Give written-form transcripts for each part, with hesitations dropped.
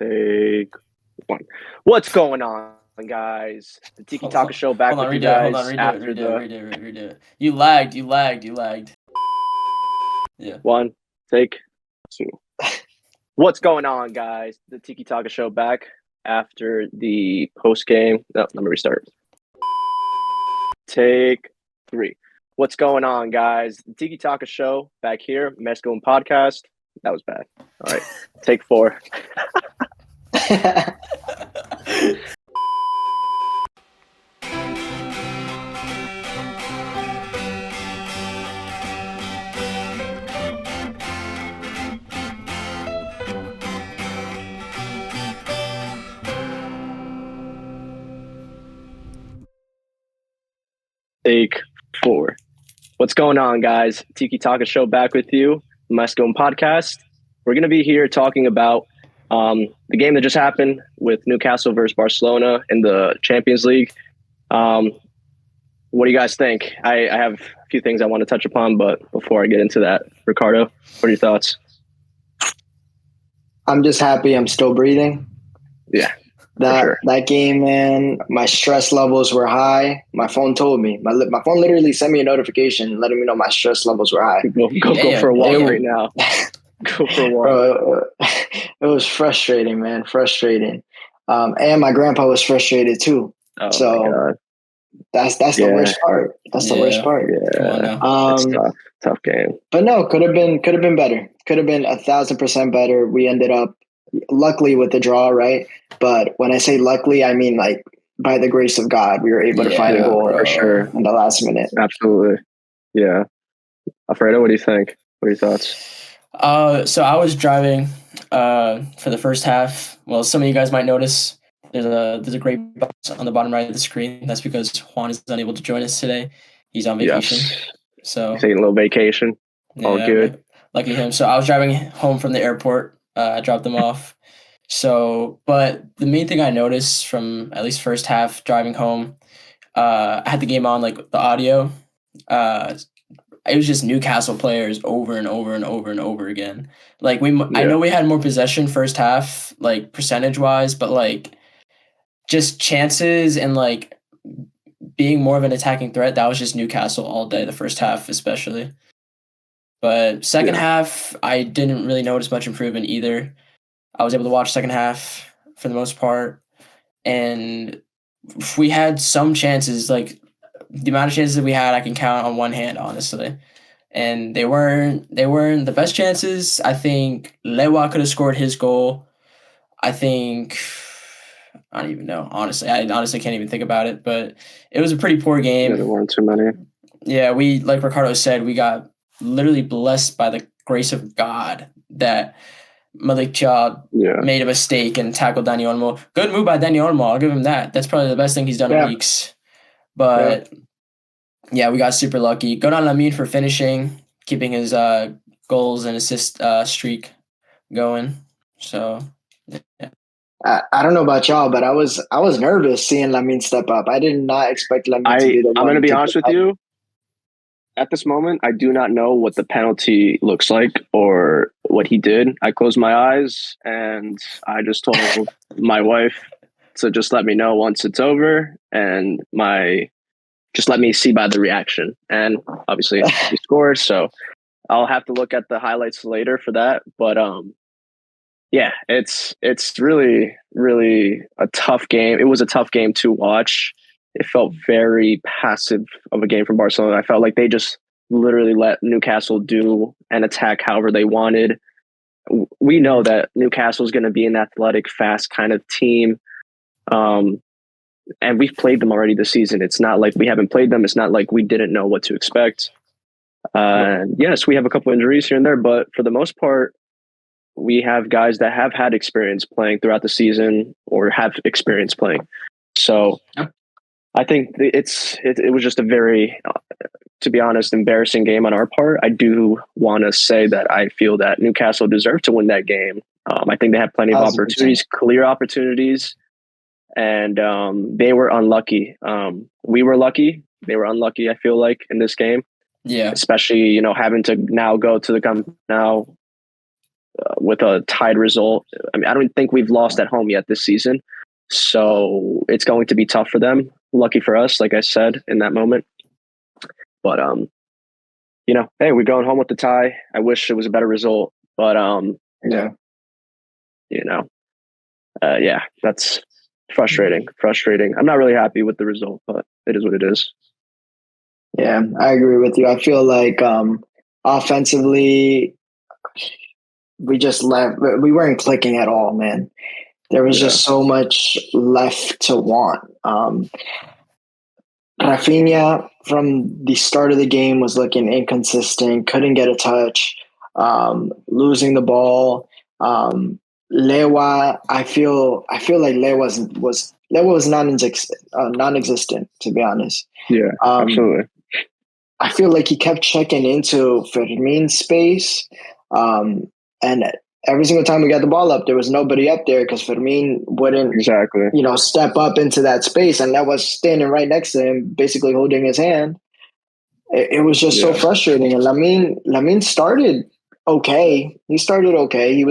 Take one. What's going on, guys? The Tiki-Talka show back Hold on, with you redo it. Hold guys on, after redo it. You lagged. Yeah. one. Take two. What's going on, guys? The Tiki-Talka show back after the post game. No, let me restart. Take three. What's going on, guys? The Tiki-Talka show back here. Mes Que podcast. That was bad. All right. Take four. Take four. What's going on, guys? Tiki-Talka show back with you. Mes Que podcast. We're going to be here talking about the game that just happened with Newcastle versus Barcelona in the Champions League. What do you guys think? I have a few things I want to touch upon, but before I get into that, Ricardo, what are your thoughts? I'm just happy I'm still breathing. Yeah, that game, man, my stress levels were high. My phone told me. My phone literally sent me a notification letting me know my stress levels were high. Go for a walk right now. Go for a walk. Bro, it was frustrating, man. Frustrating. And my grandpa was frustrated too. Oh, so my God. That's the worst part. That's the worst part. Yeah. It's tough game. But no, could have been better. Could have been 1,000% better. We ended up luckily with the draw, right? But when I say luckily, I mean like by the grace of God, we were able to find a goal for sure in the last minute. Absolutely. Yeah. Alfredo, what do you think? What are your thoughts? So I was driving for the first half. Well, some of you guys might notice there's a gray box on the bottom right of the screen. That's because Juan is unable to join us today. He's on vacation. Yes. So he's taking a little vacation. All good. Lucky him. So I was driving home from the airport. I dropped them off. So, but the main thing I noticed from at least first half driving home, I had the game on, like the audio. It was just Newcastle players over and over and over and over again. Like I know we had more possession first half, like percentage wise, but like just chances and like being more of an attacking threat, that was just Newcastle all day, the first half especially. But second half, I didn't really notice much improvement either. I was able to watch second half for the most part, and we had some chances. Like the amount of chances that we had, I can count on one hand, honestly. And they weren't the best chances. I think Lewa could have scored his goal. I don't even know. Honestly, I can't even think about it. But it was a pretty poor game. Yeah, there weren't too many. Yeah, we, like Ricardo said, we got literally blessed by the grace of God that Malik Child made a mistake and tackled Dani Olmo. Good move by Dani Olmo. I'll give him that. That's probably the best thing he's done in weeks. But we got super lucky. Good on Lamine for finishing, keeping his goals and assist streak going. So, yeah. I don't know about y'all, but I was nervous seeing Lamine step up. I did not expect Lamine to be the one. I'm going to be honest with you. At this moment, I do not know what the penalty looks like or what he did. I closed my eyes and I just told my wife to just let me know once it's over and just let me see by the reaction. And obviously he scored, so I'll have to look at the highlights later for that. But it's really, really a tough game. It was a tough game to watch. It felt very passive of a game from Barcelona. I felt like they just literally let Newcastle do and attack however they wanted. We know that Newcastle is going to be an athletic, fast kind of team. And we've played them already this season. It's not like we haven't played them. It's not like we didn't know what to expect. Yes, we have a couple injuries here and there, but for the most part, we have guys that have had experience playing throughout the season or have experience playing. So I think it was just a very, to be honest, embarrassing game on our part. I do want to say that I feel that Newcastle deserved to win that game. I think they had plenty of opportunities, clear opportunities, and they were unlucky. We were lucky. They were unlucky, I feel like, in this game. Yeah. Especially, having to now go to the Camp Nou with a tied result. I mean, I don't think we've lost at home yet this season, so it's going to be tough for them. Lucky for us, like I said in that moment. But hey, we're going home with the tie. I wish it was a better result, but Yeah. Yeah, that's frustrating. I'm not really happy with the result, but it is what it is. Yeah, I agree with you. I feel like offensively, we just left. We weren't clicking at all, man. There was just so much left to want. Rafinha from the start of the game was looking inconsistent, couldn't get a touch, losing the ball. Lewa, I feel like Lewa was non-existent, to be honest. Yeah, absolutely. I feel like he kept checking into Fermin's space, and every single time we got the ball up, there was nobody up there because Fermin wouldn't step up into that space, and that was standing right next to him, basically holding his hand. It was just so frustrating. And Lamine started okay. He started okay. He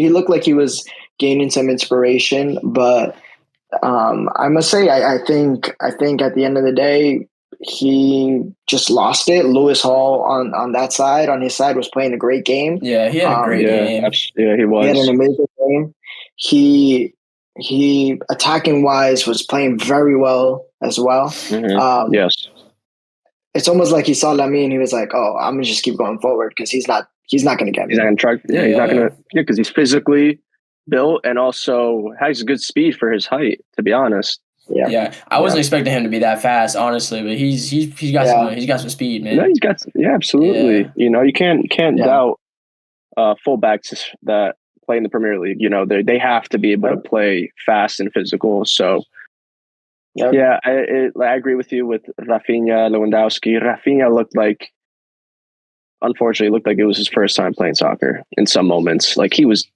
looked like he was gaining some inspiration, but I must say, I think at the end of the day, he just lost it. Lewis Hall on that side, on his side, was playing a great game. Yeah, he had a great game. Yeah, he was. He had an amazing game. He attacking wise was playing very well as well. Mm-hmm. Yes. It's almost like he saw Lamine. He was like, "Oh, I'm gonna just keep going forward because he's not gonna get me. He's not gonna try. Yeah, he's not gonna. Yeah, because he's physically built and also has good speed for his height. To be honest. Yeah. I wasn't expecting him to be that fast, honestly, but he's got some speed, man. No, absolutely. Yeah. You can't doubt fullbacks that play in the Premier League. They have to be able to play fast and physical. So. Yep. Yeah, I agree with you with Rafinha, Lewandowski. Rafinha unfortunately, looked like it was his first time playing soccer in some moments. Like he was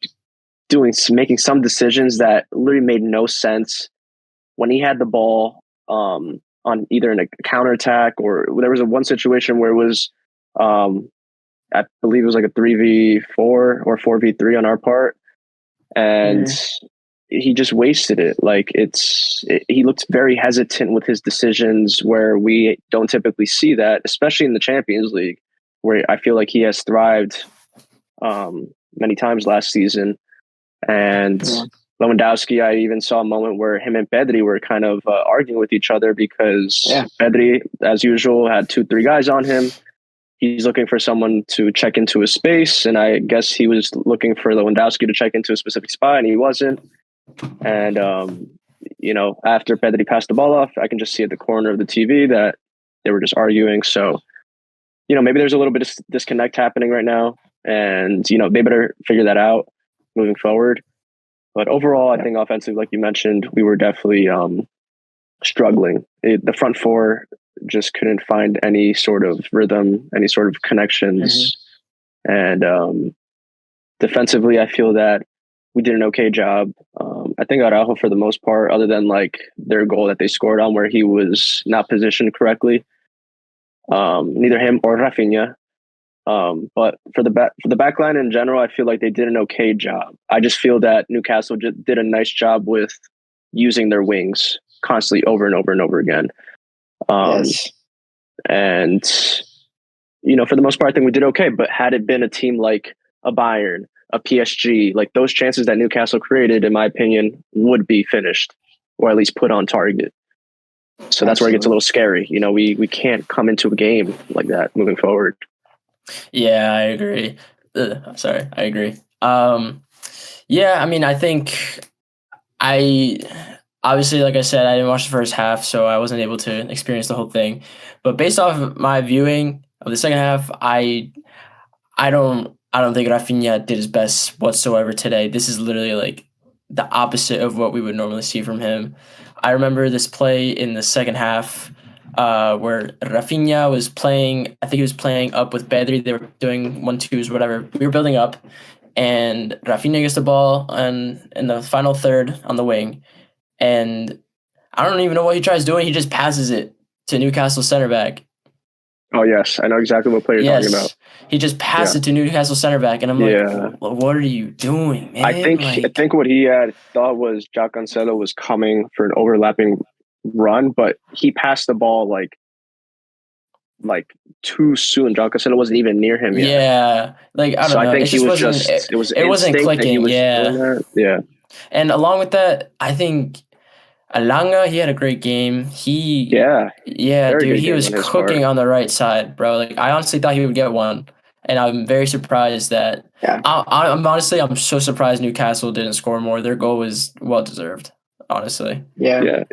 making some decisions that literally made no sense when he had the ball on either in a counterattack or there was one situation where it was, I believe it was like a 3v4 or 4v3 on our part. And he just wasted it. He looked very hesitant with his decisions where we don't typically see that, especially in the Champions League, where I feel like he has thrived many times last season. And Lewandowski, I even saw a moment where him and Pedri were kind of arguing with each other because Pedri, as usual, had 2-3 guys on him. He's looking for someone to check into his space, and I guess he was looking for Lewandowski to check into a specific spot, and he wasn't. And, after Pedri passed the ball off, I can just see at the corner of the TV that they were just arguing. So, maybe there's a little bit of disconnect happening right now, and, they better figure that out moving forward. But overall, I think offensively, like you mentioned, we were definitely struggling. The front four just couldn't find any sort of rhythm, any sort of connections. And defensively, I feel that we did an okay job. I think Araujo, for the most part, other than their goal that they scored on where he was not positioned correctly, neither him or Rafinha. But for the back line in general, I feel like they did an okay job. I just feel that Newcastle did a nice job with using their wings constantly over and over and over again. And, for the most part, I think we did okay. But had it been a team like a Bayern, a PSG, those chances that Newcastle created, in my opinion, would be finished or at least put on target. So that's where it gets a little scary. We can't come into a game like that moving forward. Yeah, I agree. I agree. Yeah, I mean, I think obviously, like I said, I didn't watch the first half, so I wasn't able to experience the whole thing. But based off of my viewing of the second half, I don't think Rafinha did his best whatsoever today. This is literally the opposite of what we would normally see from him. I remember this play in the second half where Rafinha was playing. I think he was playing up with Pedri. They were doing 1-2s, whatever. We were building up, and Rafinha gets the ball in the final third on the wing, and I don't even know what he tries doing. He just passes it to Newcastle center back, Oh yes, I know exactly what player you're talking about. He just passed it to Newcastle center back, and I'm like, what are you doing, man? I think what he had thought was Jack Cancelo was coming for an overlapping run, but he passed the ball like too soon. Jack Cancelo wasn't even near him yet. Yeah, like I don't know. I think it wasn't clicking. Yeah. And along with that, I think Alanga, he had a great game. Dude, he was cooking on the right side, bro. Like I honestly thought he would get one, and I'm very surprised that. Yeah. I'm so surprised Newcastle didn't score more. Their goal was well deserved, honestly. Yeah.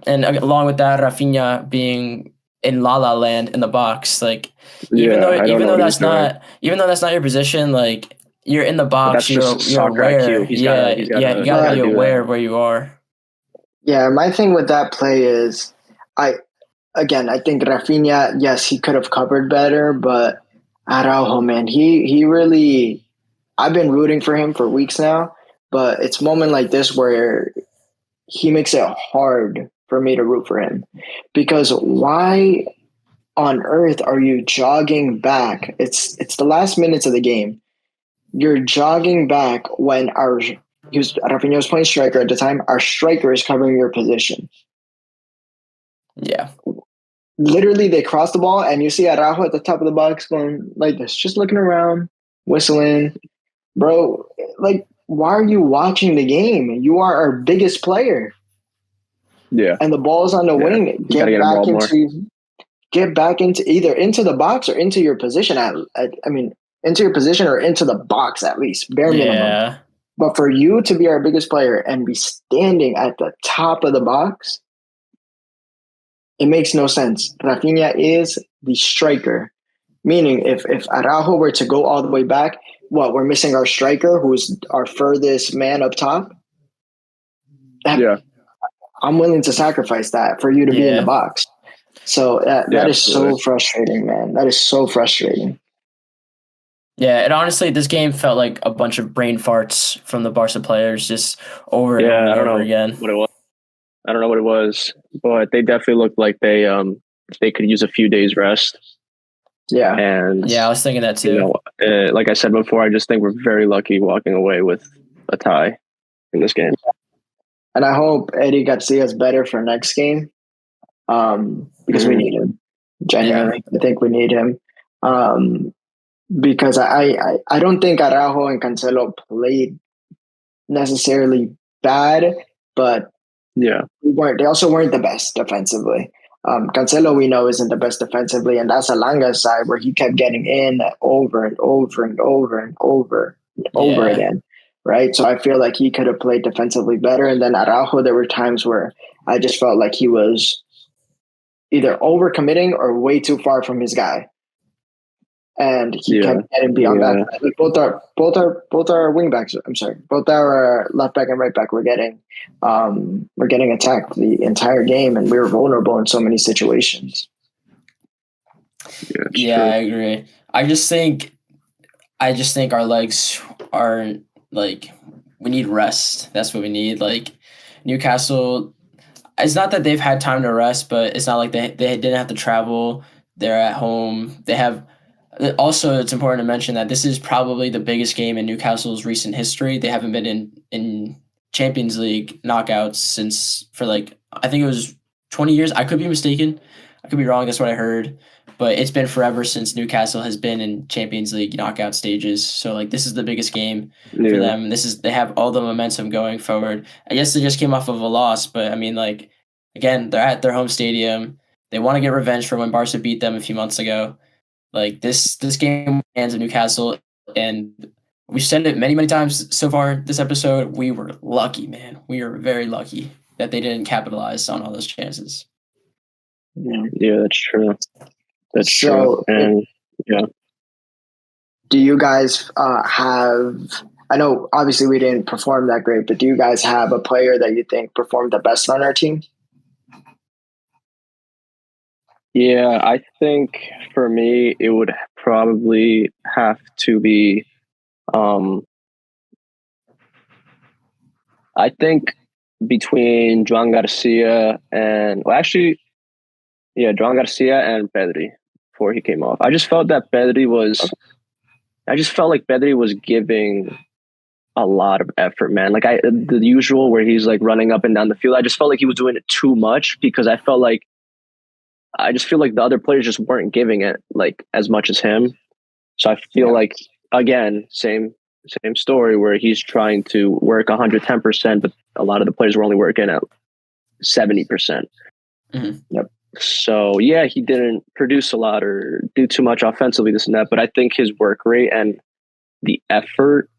And along with that, Rafinha being in La La Land in the box, like even though that's not your position, like you're in the box, you're aware. You gotta be aware of where you are. Yeah, my thing with that play is, I think Rafinha, yes, he could have covered better, but Araujo, man, he really, I've been rooting for him for weeks now, but it's moment like this where he makes it hard for me to root for him, because why on earth are you jogging back? It's the last minutes of the game. You're jogging back when Rafinha was playing striker at the time. Our striker is covering your position. Yeah. Literally, they cross the ball, and you see Araujo at the top of the box going like this, just looking around, whistling. Bro, like, why are you watching the game? You are our biggest player. Yeah. And the ball's on the wing. Get back into either into the box or into your position. Into your position or into the box at least, bare minimum. But for you to be our biggest player and be standing at the top of the box, it makes no sense. Rafinha is the striker, meaning if Araujo were to go all the way back, we're missing our striker, who's our furthest man up top. I'm willing to sacrifice that for you to be in the box. So that is so frustrating, man. That is so frustrating. Yeah, and honestly, this game felt like a bunch of brain farts from the Barca players just over and over again. What it was. I don't know what it was, but they definitely looked like they could use a few days rest. Yeah. And I was thinking that too. Like I said before, I just think we're very lucky walking away with a tie in this game. And I hope Eddie Garcia's better for next game, because we need him. Genuinely, I think we need him, because I don't think Araujo and Cancelo played necessarily bad, but they also weren't the best defensively. Cancelo, we know, isn't the best defensively, and that's Alanga's side where he kept getting in over and over and over and over and over again. Right. So I feel like he could have played defensively better. And then Araujo, there were times where I just felt like he was either overcommitting or way too far from his guy. And he kept getting beyond that. Like both our wing backs, both our left back and right back were getting attacked the entire game, and we were vulnerable in so many situations. Yeah, I agree. I just think our legs are like, we need rest. That's what we need. Like Newcastle, it's not that they've had time to rest, but it's not like they didn't have to travel. They're at home. They have. Also, it's important to mention that this is probably the biggest game in Newcastle's recent history. They haven't been in Champions League knockouts since I think it was 20 years. I could be mistaken. I could be wrong. That's what I heard. But it's been forever since Newcastle has been in Champions League knockout stages. So this is the biggest game for them. They have all the momentum going forward. I guess they just came off of a loss, but I mean, again, they're at their home stadium. They want to get revenge for when Barca beat them a few months ago. This game hands of Newcastle, and we've said it many, many times so far this episode. We were lucky, man. We are very lucky that they didn't capitalize on all those chances. Yeah, that's true. That's true. And do you guys have? I know obviously we didn't perform that great, but do you guys have a player that you think performed the best on our team? Yeah, I think for me it would probably have to be. I think between Joan Garcia and Joan Garcia and Pedri before he came off. I just felt that Pedri was. I just felt like Pedri was giving a lot of effort, man. Like the usual where he's like running up and down the field. I just felt like he was doing it too much because I just feel like the other players just weren't giving it like as much as him. So I feel like, again, same story where he's trying to work 110%, but a lot of the players were only working at 70%. Mm-hmm. Yep. So yeah, he didn't produce a lot or do too much offensively, this and that. But I think his work rate and the effort,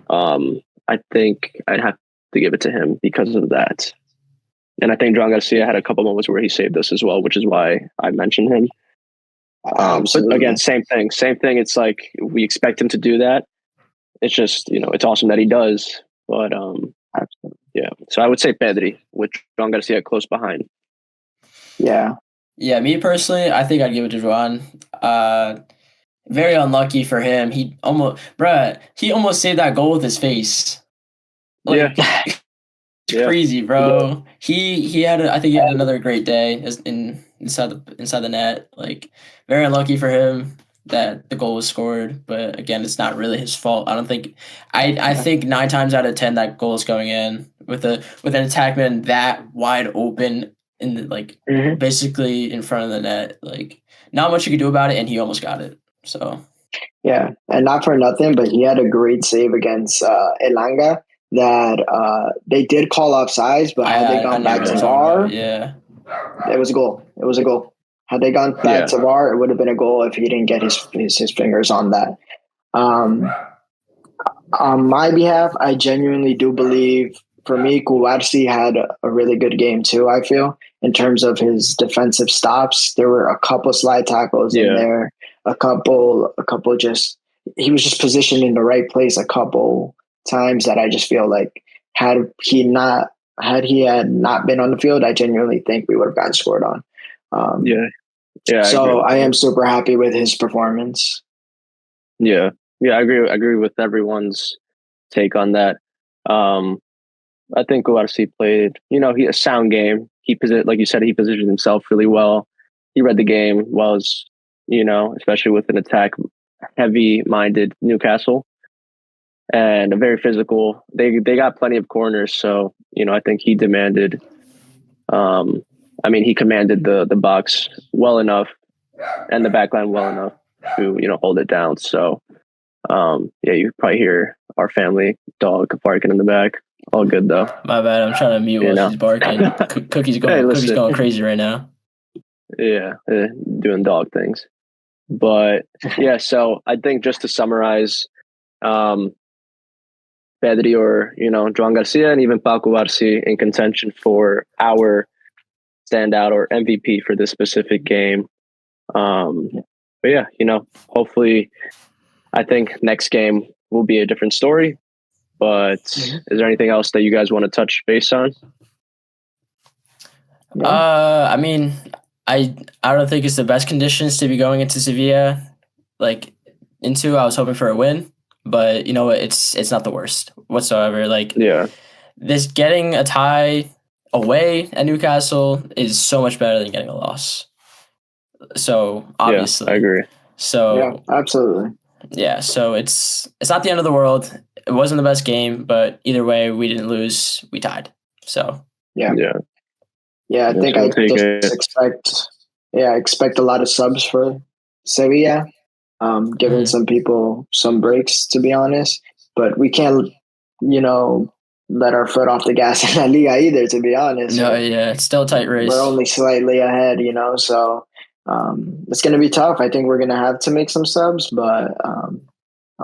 I think I'd have to give it to him because of that. And I think John Garcia had a couple moments where he saved us as well, which is why I mentioned him. But again, same thing. It's like we expect him to do that. It's just, it's awesome that he does. But yeah. So I would say Pedri with John Garcia close behind. Yeah. Yeah, me personally, I think I'd give it to Juan. Very unlucky for him. He almost saved that goal with his face. Like, yeah. Crazy, bro. He had I think he had another great day inside the net. Like, very unlucky for him that the goal was scored, but again, it's not really his fault. I don't think I think 9 times out of 10 that goal is going in with an attackman that wide open basically in front of the net. Like, not much you could do about it, and he almost got it. So yeah, and not for nothing, but he had a great save against Elanga. That they did call offsides, but had they gone back to VAR, it was a goal. It was a goal. Had they gone back to VAR, it would have been a goal if he didn't get his fingers on that. On my behalf, I genuinely do believe, for me, Cubarsí had a really good game too, I feel, in terms of his defensive stops. There were a couple slide tackles in there, a couple just, he was just positioned in the right place a couple times that I just feel like had he had not been on the field, I genuinely think we would have gotten scored on. So I am super happy with his performance. I agree with everyone's take on that. I think Cubarsí played, a sound game. Like you said, he positioned himself really well. He read the game well, especially with an attack heavy minded Newcastle. And very physical. They got plenty of corners, so I think he demanded. He commanded the box well enough, and the backline well enough to hold it down. So, you probably hear our family dog barking in the back. All good though. My bad. I'm trying to mute while she's barking. Cookie's going crazy right now. Yeah, doing dog things. But yeah, so I think just to summarize. Pedri or Joan Garcia and even Pau Cubarsí in contention for our standout or MVP for this specific game. But yeah, hopefully, I think next game will be a different story. But is there anything else that you guys want to touch base on? I don't think it's the best conditions to be going into Sevilla. I was hoping for a win. But you know what? It's not the worst whatsoever. This getting a tie away at Newcastle is so much better than getting a loss. So obviously, I agree. So yeah, absolutely. Yeah, so it's not the end of the world. It wasn't the best game, but either way, we didn't lose. We tied. So I think I just expect a lot of subs for Sevilla. Giving some people some breaks, to be honest, but we can't, let our foot off the gas in La Liga either, to be honest. No, it's still a tight race. We're only slightly ahead, so it's going to be tough. I think we're going to have to make some subs, but I'm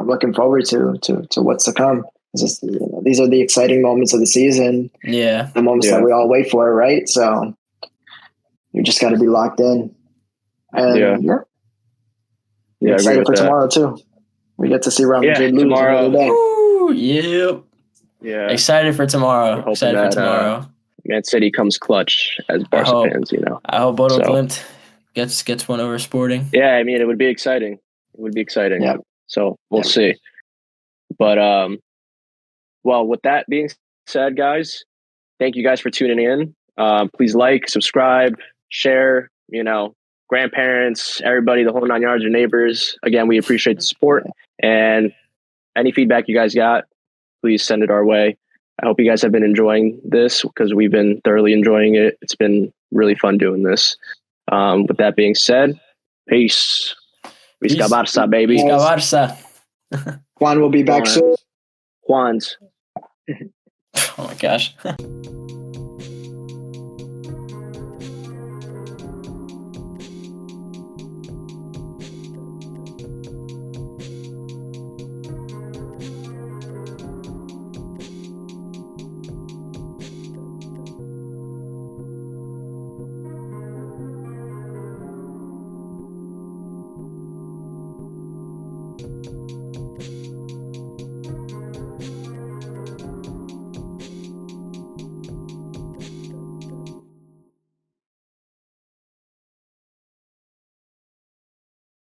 looking forward to what's to come. These are the exciting moments of the season. Yeah. The moments that we all wait for, right? So you just got to be locked in. And excited for tomorrow too. We get to see Real Madrid lose tomorrow. Another day. Ooh, yep. Yeah. Excited for tomorrow. Excited for tomorrow. Man City comes clutch as Barca fans, I hope Bodo Glimt gets one over Sporting. Yeah, it would be exciting. Yeah. So we'll see. But well, with that being said, guys, thank you guys for tuning in. Please like, subscribe, share, grandparents, everybody, the whole 9 yards, your neighbors. Again, we appreciate the support, and any feedback you guys got, please send it our way. I hope you guys have been enjoying this because we've been thoroughly enjoying it. It's been really fun doing this. With that being said, peace. Peace. Barça, baby. Peace, Barça. Juan will be back soon. Juan's. Oh my gosh.